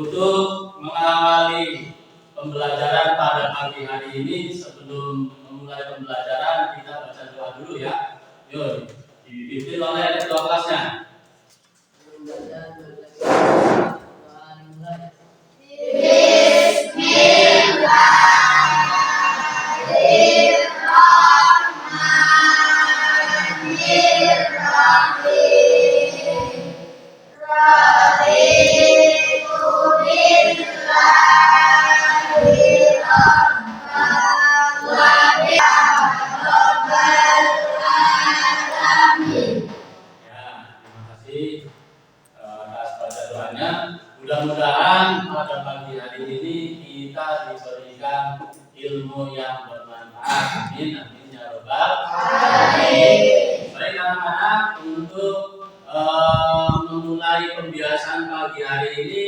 Untuk mengawali pembelajaran pada pagi hari ini, sebelum memulai pembelajaran kita baca doa dulu ya. Yuk, dipimpin oleh ketua kelasnya. Atas baca doanya, mudah-mudahan pada pagi hari ini kita diberikan ilmu yang bermanfaat. Amin, amin ya robbal alamin. Baik anak-anak, untuk memulai pembiasaan pagi hari ini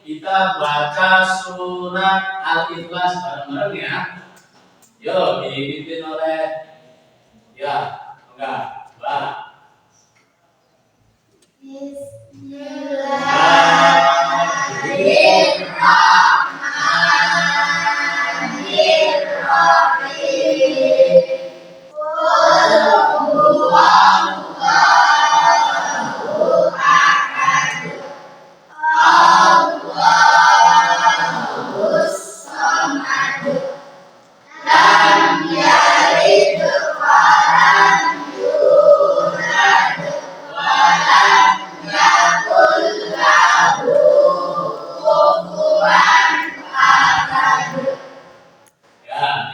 kita baca surat Al-Ikhlas bareng-bareng ya. Yuk, dipimpin oleh Mbak.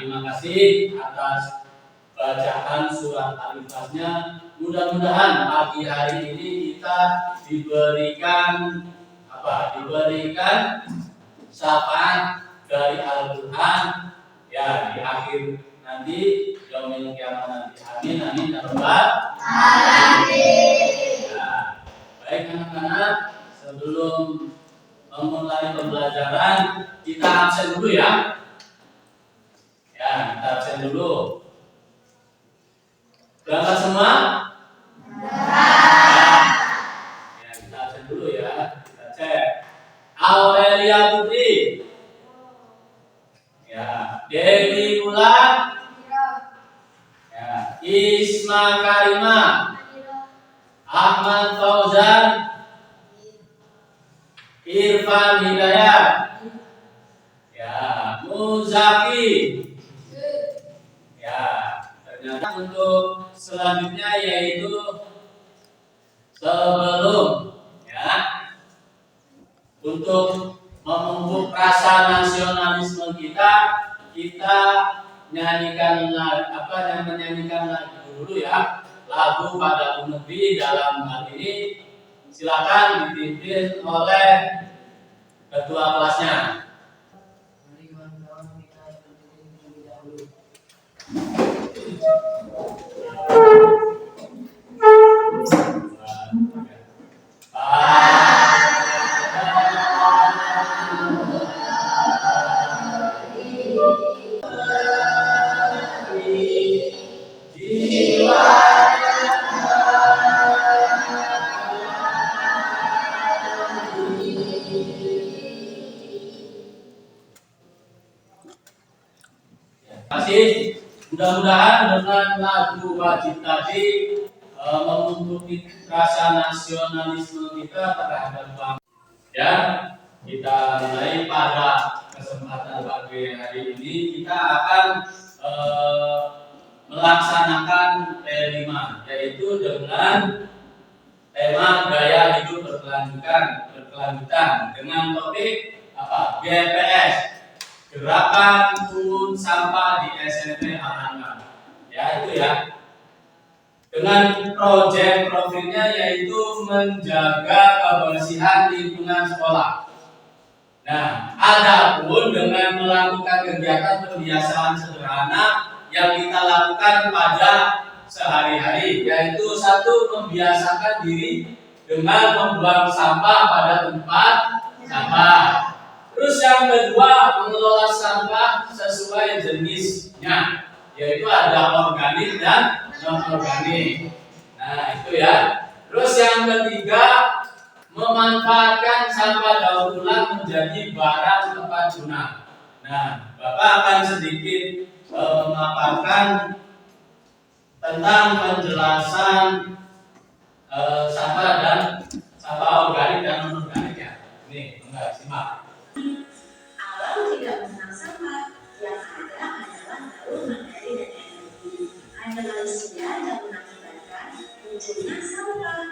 Terima kasih atas bacaan surat Al-Ikhlasnya. Mudah-mudahan pagi hari ini kita diberikan syafaat dari Al-Quran ya di akhir nanti yaumil kiamat nanti. Amin amin ya rabbal alamin. Ya, baik anak-anak, sebelum memulai pembelajaran kita absen dulu ya. Kita absen dulu. Berangkat semua? Ya, kita absen dulu ya. Kita cek. Aurelia Putri. Ya, Dewi Mulan. Ya, Isma Karima. Ahmad Fauzan. Irfan Hidayat. Ya, Muzaki. Ternyata untuk selanjutnya yaitu sebelum untuk memupuk rasa nasionalisme kita menyanyikan lagu dulu ya, lagu pada negeri. Dalam hal ini silakan dipimpin oleh ketua kelasnya. Mudah-mudahan dengan lagu wajib tadi memupuk rasa nasionalisme kita terhadap bangsa. Ya, kita mulai pada kesempatan pagi hari ini kita akan melaksanakan T5, yaitu dengan tema gaya hidup berkelanjutan dengan topik GPS. Gerakan pungut sampah di SMP Al-Anwar. Ya, itu ya. Dengan proyek profilnya yaitu menjaga kebersihan lingkungan sekolah. Nah, adapun dengan melakukan kegiatan pembiasaan sederhana yang kita lakukan pada sehari-hari, yaitu satu, membiasakan diri dengan membuang sampah pada tempat sampah. Terus yang kedua, mengelola sampah sesuai jenisnya, yaitu ada organik dan non organik. Nah, itu ya. Terus yang ketiga, memanfaatkan sampah daur ulang menjadi barang tepat guna. Nah, Bapak akan sedikit memaparkan tentang penjelasan sampah dan sampah organik dan non-organik ya. Ini enggak simak. Alam tidak mengenal sampah, yang ada adalah daur materi dan energi. Hanya manusia yang mengakibatkan munculnya sampah.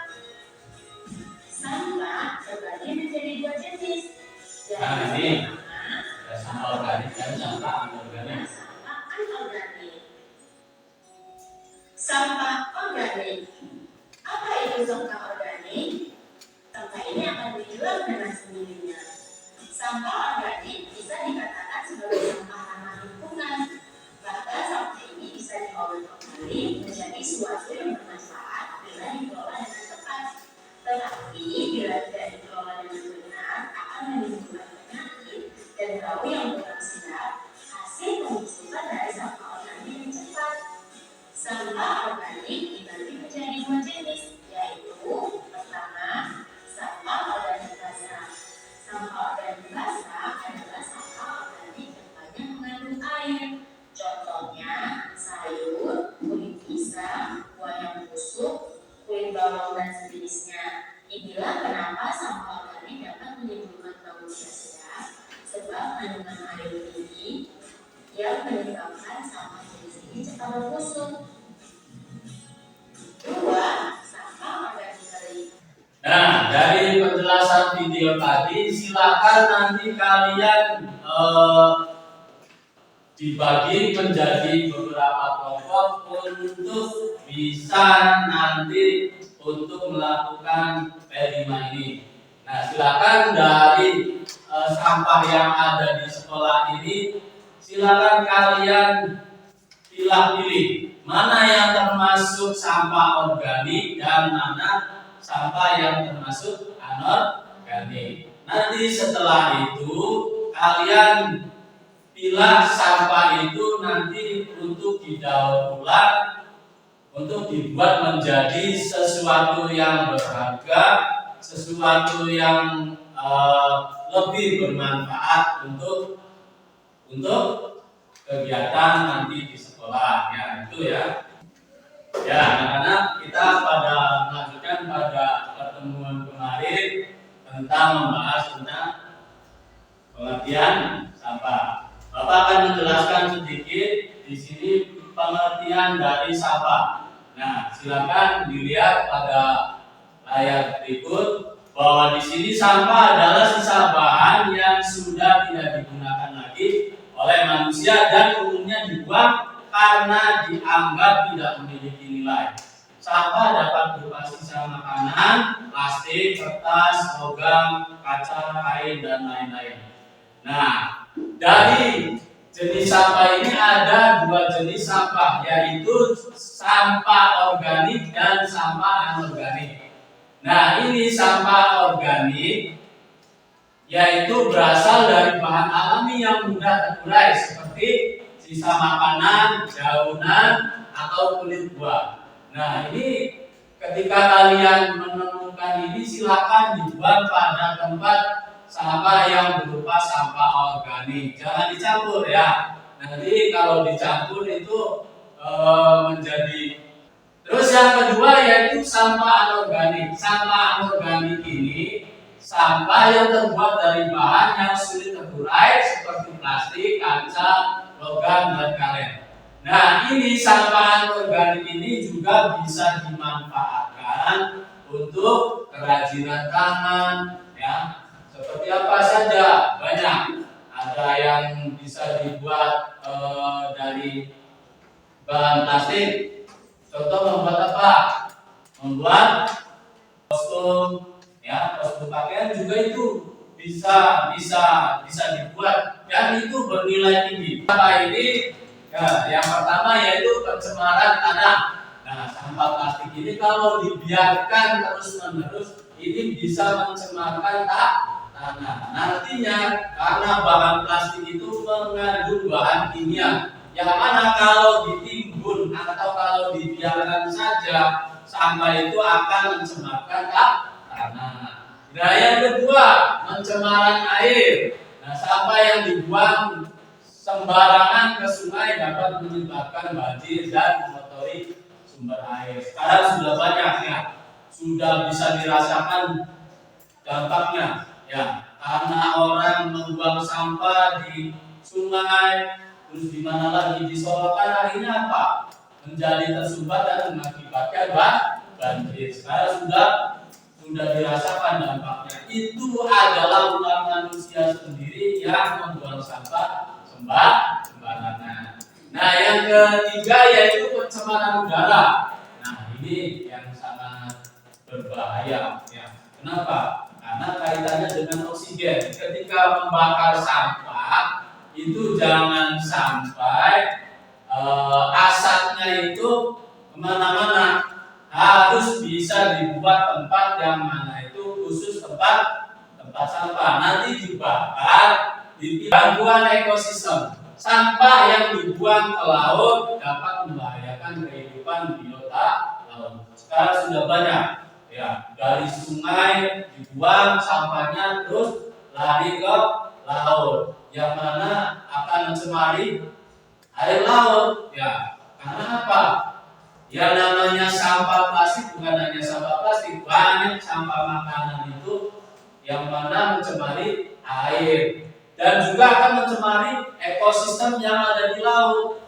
Sampah terbagi menjadi dua jenis. Nah, ini ada sampah organik dan sampah anorganik. Sampah organik. Apa itu sampah organik? Sampah ini akan dijual dengan sendirinya. Sampah organik bisa dikatakan sebagai sampah ramah lingkungan. Bahkan sampah ini bisa diolah kembali menjadi sesuatu yang bermanfaat bila dikelola dengan tepat. Tetapi bila tidak dikelola dengan benar akan menimbulkan penyakit dan bau yang kurang sedap. Hasil pembusukan dari sampah organik yang cepat. Sampah organik dibagi menjadi dua jenis, yaitu pertama, sampah organik basah. Sampah organik basah adalah sampah organik yang banyak mengandung air. Contohnya sayur, kulit pisang, buah yang busuk, kulit bawang dan sejenisnya. Inilah kenapa sampah organik dapat menimbulkan bau tidak sedap, sebab kandungan air tinggi yang menyebabkan sampah jenis ini cepat membusuk. Dua, sampah organik kering. Nah, dari penjelasan video tadi, silakan nanti kalian dibagi menjadi beberapa kelompok untuk bisa nanti untuk melakukan P5 ini. Nah, silakan dari sampah yang ada di sekolah ini, silakan kalian pilih mana yang termasuk sampah organik dan mana sampah yang termasuk anorganik. Nanti setelah itu kalian pilah sampah itu nanti untuk didaur ulang, untuk dibuat menjadi sesuatu yang berharga, sesuatu yang lebih bermanfaat untuk kegiatan nanti di sekolah ya, itu ya. Ya, anak-anak, kita pada melanjutkan pada pertemuan kemarin tentang membahas tentang pengertian sampah. Bapak akan menjelaskan sedikit di sini pengertian dari sampah. Nah, silakan dilihat pada layar berikut bahwa di sini sampah adalah sisa bahan yang sudah tidak digunakan lagi oleh manusia dan umumnya dibuang karena dianggap tidak memiliki nilai. Sampah dapat berupa sisa makanan, plastik, kertas, logam, kaca, kain, dan lain-lain. Nah, dari jenis sampah ini ada dua jenis sampah, yaitu sampah organik dan sampah anorganik. Nah, ini sampah organik yaitu berasal dari bahan alami yang mudah terurai seperti sisa makanan, daunan, atau kulit buah. Nah, ini ketika kalian menemukan ini, silakan dibuang pada tempat sampah yang berupa sampah organik. Jangan dicampur ya. Nanti kalau dicampur itu menjadi. Terus yang kedua yaitu sampah anorganik. Sampah anorganik ini sampah yang terbuat dari bahan yang sulit terurai seperti plastik, kaca, logam, dan karet. Nah, ini sampah anorganik ini juga bisa dimanfaatkan untuk kerajinan tangan, ya. Seperti apa saja, banyak. Ada yang bisa dibuat dari bahan plastik. Contoh membuat apa? Membuat kostum. Ya, kostum pakaian juga itu bisa dibuat dan itu bernilai tinggi. Apa ini? Ya, yang pertama yaitu pencemaran tanah. Nah, sampah plastik ini kalau dibiarkan terus-menerus ini bisa mencemarkan tanah. Nantinya karena bahan plastik itu mengandung bahan kimia yang mana kalau ditimbun atau kalau dibiarkan saja sampah itu akan mencemarkan tanah. Nah, yang kedua, pencemaran air. Nah, sampah yang dibuang sembarangan ke sungai dapat menyebabkan banjir dan mengotori sumber air. Sekarang sudah banyak ya, sudah bisa dirasakan dampaknya ya, karena orang membuang sampah di sungai, terus di mana lagi di Solokan, akhirnya apa? Menjadi tersumbat dan mengakibatkan banjir. Sekarang sudah dirasakan dampaknya. Itu adalah ulah manusia sendiri yang membuang sampah sembarangan. Nah, yang ketiga yaitu pencemaran udara. Nah, ini yang sangat berbahaya ya. Kenapa? Karena kaitannya dengan oksigen. Ketika membakar sampah itu jangan sampai asapnya itu kemana-mana, harus bisa dibuat tempat yang mana itu khusus tempat sampah. Nanti dibakar, gangguan ekosistem. Sampah yang dibuang ke laut dapat membahayakan kehidupan biota laut. Sekarang sudah banyak ya, dari sungai dibuang sampahnya terus lari ke laut, yang mana akan mencemari air laut ya. Karena apa? Ya, namanya sampah plastik bukan hanya sampah plastik, banyak sampah makanan itu yang mana mencemari air dan juga akan mencemari ekosistem yang ada di laut.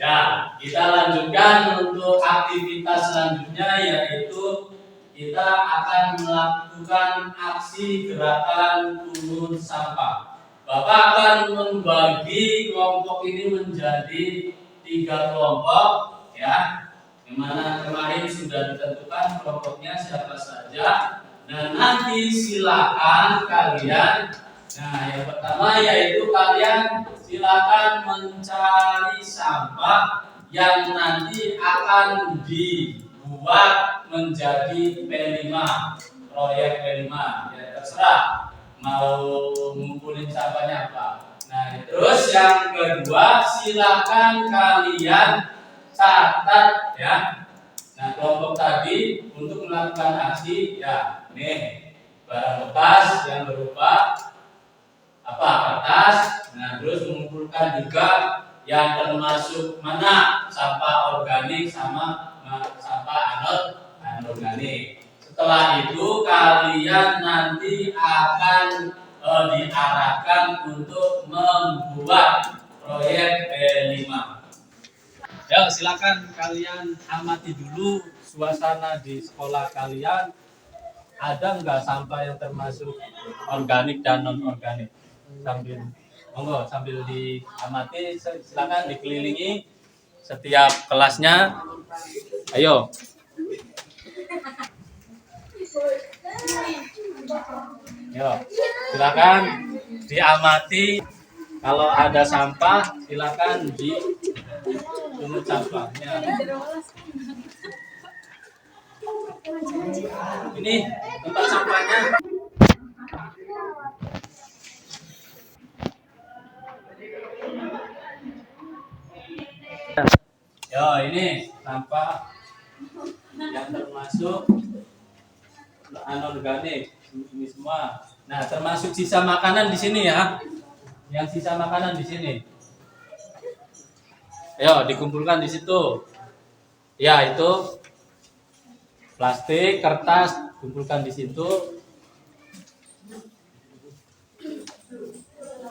Ya, kita lanjutkan untuk aktivitas selanjutnya, yaitu kita akan melakukan aksi gerakan pungut sampah. Bapak akan membagi kelompok ini menjadi 3 kelompok ya, yang mana kemarin sudah ditentukan kelompoknya siapa saja. Nah, nanti silakan kalian, nah yang pertama yaitu kalian silakan mencari sampah yang nanti akan dibuat menjadi P5, proyek P5 ya, terserah mau ngumpulin sampahnya apa. Nah, terus yang kedua silakan kalian catat ya. Nah, kelompok tadi untuk melakukan aksi ya, nih barang bekas yang berupa apa, kertas. Nah, terus mengumpulkan juga yang termasuk mana sampah organik sama sampah anorganik. Setelah itu kalian nanti akan diarahkan untuk membuat proyek P5. Ya, silakan kalian amati dulu suasana di sekolah kalian. Ada nggak sampah yang termasuk organik dan non organik? Sambil diamati, silakan dikelilingi setiap kelasnya. Ayo. Yo, silakan diamati. Kalau ada sampah, silakan dipungut sampahnya. Ini tempat sampahnya. Yo, ini sampah yang termasuk anorganik ini semua. Nah, termasuk sisa makanan di sini ya. Yang sisa makanan di sini. Ayo dikumpulkan di situ. Ya, itu plastik, kertas, kumpulkan di situ.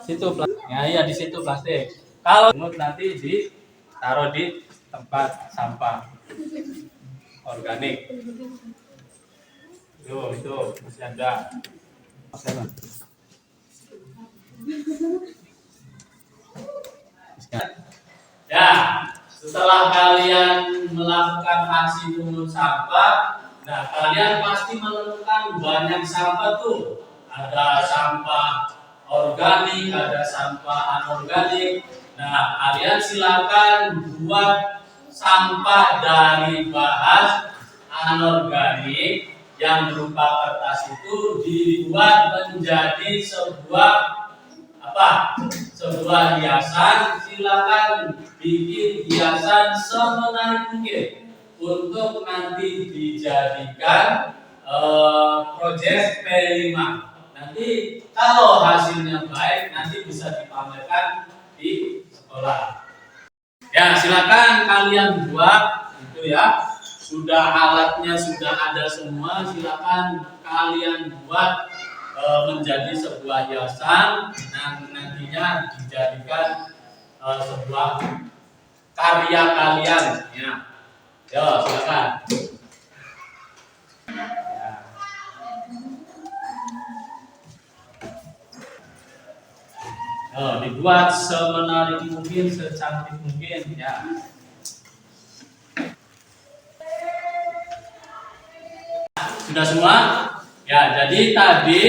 Situ plastik. Ya, iya di situ plastik. Kalau nanti ditaruh di tempat sampah organik. Itu masih ada. Ya, setelah kalian melakukan aksi pungut sampah, nah kalian pasti menemukan banyak sampah tuh. Ada sampah organik, ada sampah anorganik. Nah, kalian silakan buat sampah dari bahan anorganik yang berupa kertas itu dibuat menjadi sebuah hiasan. Silakan bikin hiasan semenarik mungkin untuk nanti dijadikan proyek P5. Nanti kalau hasilnya baik, nanti bisa dipamerkan di sekolah. Ya, silakan kalian buat itu ya. Sudah alatnya sudah ada semua, silakan kalian buat menjadi sebuah hiasan dan nantinya dijadikan sebuah karya kalian ya. Yo, silakan. Dibuat semenarik mungkin, secantik mungkin ya. Sudah semua? Ya, jadi tadi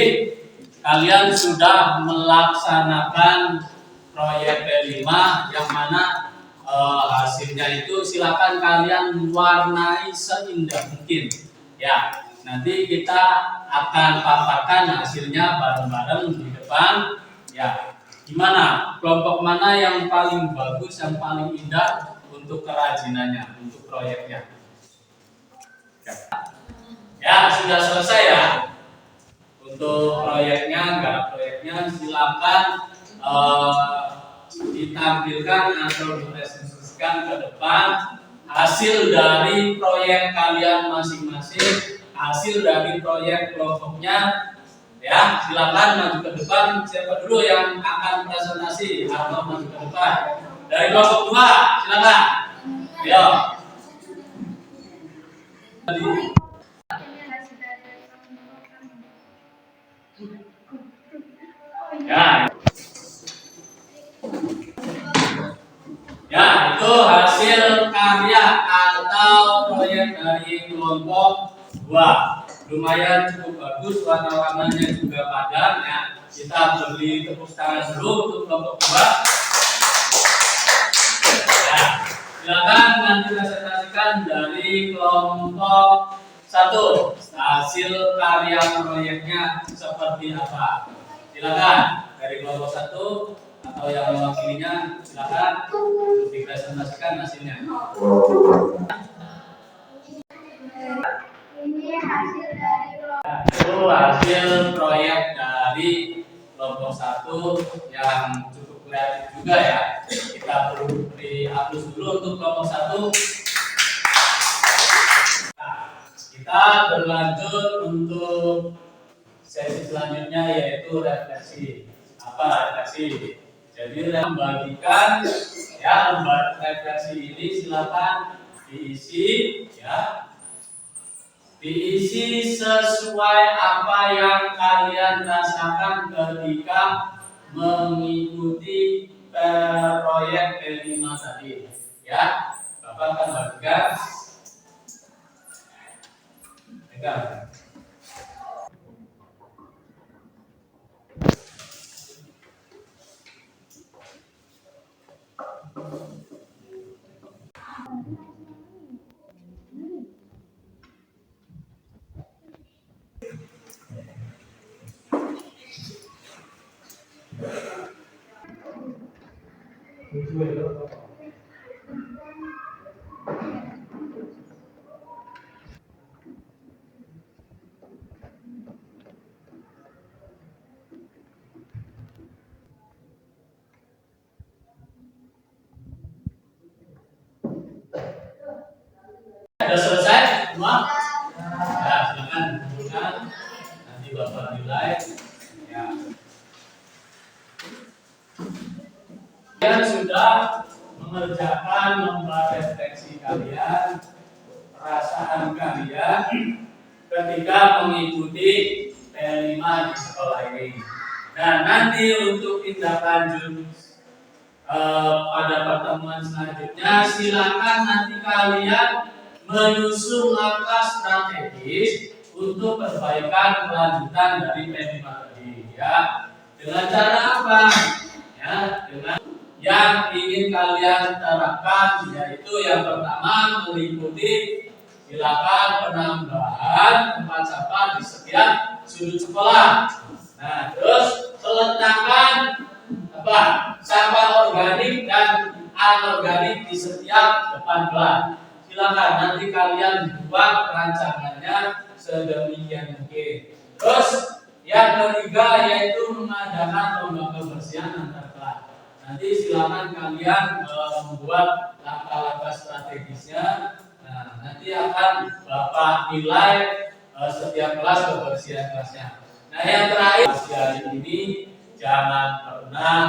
kalian sudah melaksanakan proyek P5 yang mana hasilnya itu silakan kalian warnai seindah mungkin. Ya, nanti kita akan paparkan hasilnya bareng-bareng di depan. Ya, gimana? Kelompok mana yang paling bagus, yang paling indah untuk kerajinannya, untuk proyeknya? Ya, sudah selesai ya. Untuk proyeknya, garap proyeknya silakan ditampilkan atau dipresentasikan ke depan hasil dari proyek kalian masing-masing, hasil dari proyek kelompoknya. Ya, silakan maju ke depan. Siapa dulu yang akan presentasi atau maju ke depan? Dari kelompok 2, silakan. Ayo. Ya. Ya, itu hasil karya atau proyek dari kelompok 2. Lumayan cukup bagus, warna-warnanya juga padat ya. Kita beri tepuk tangan dulu untuk kelompok 2. Ya, silakan nanti presentasikan dari kelompok 1 hasil karya proyeknya seperti apa. Silakan dari kelompok 1 atau yang mewakilinya, silakan untuk dipresentasikan hasilnya. Ini hasil dari Itu hasil proyek dari kelompok 1 yang cukup kreatif juga ya. Kita perlu beri aplaus dulu untuk kelompok 1. Nah, kita berlanjut untuk sesi selanjutnya yaitu refleksi. Apa refleksi? Jadi membagikan ya, refleksi ini silakan diisi ya. Diisi sesuai apa yang kalian rasakan ketika mengikuti proyek P5 tadi ya. Bapak akan bagikan. Pegang. Sudah selesai semua? Ya, silakan kumpulkan. Nanti Bapak nilai. Ya. Kalian sudah mengerjakan lembar refleksi kalian, perasaan kalian ketika mengikuti P5 di sekolah ini. Nah, nanti untuk tindak lanjut pada pertemuan selanjutnya, silakan nanti kalian menyusun langkah strategis untuk perbaikan kelanjutan dari P5 tadi ya. Dengan cara apa? Ya, dengan yang ingin kalian terapkan yaitu yang pertama meliputi silakan penambahan tempat sampah di setiap sudut sekolah. Nah, terus meletakkan apa? Sampah organik dan anorganik di setiap depan kelas. Silakan nanti kalian buat rancangannya sedemikian mungkin. Terus yang ketiga yaitu mengadakan lomba kebersihan antar kelas. Nanti silakan kalian membuat langkah-langkah strategisnya. Nah, nanti akan Bapak nilai setiap kelas kebersihan kelasnya. Nah, yang terakhir hari ini jangan pernah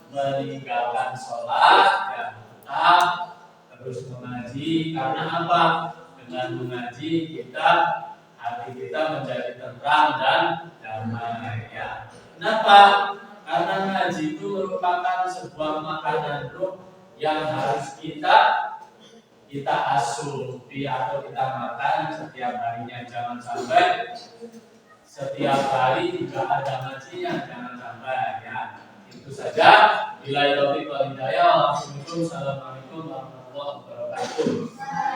meninggalkan sholat, ya, tetap terus mengaji. Karena apa? Dengan mengaji hati kita menjadi tenang dan damai. Ya. Kenapa? Karena ngaji itu merupakan sebuah makanan ruh yang harus kita asupi atau kita makan setiap harinya. Jangan sampai setiap hari juga ada ngajinya, jangan sampai, ya. Itu saja. Bila taufiq wal hidayah. Assalamualaikum warahmatullahi wabarakatuh.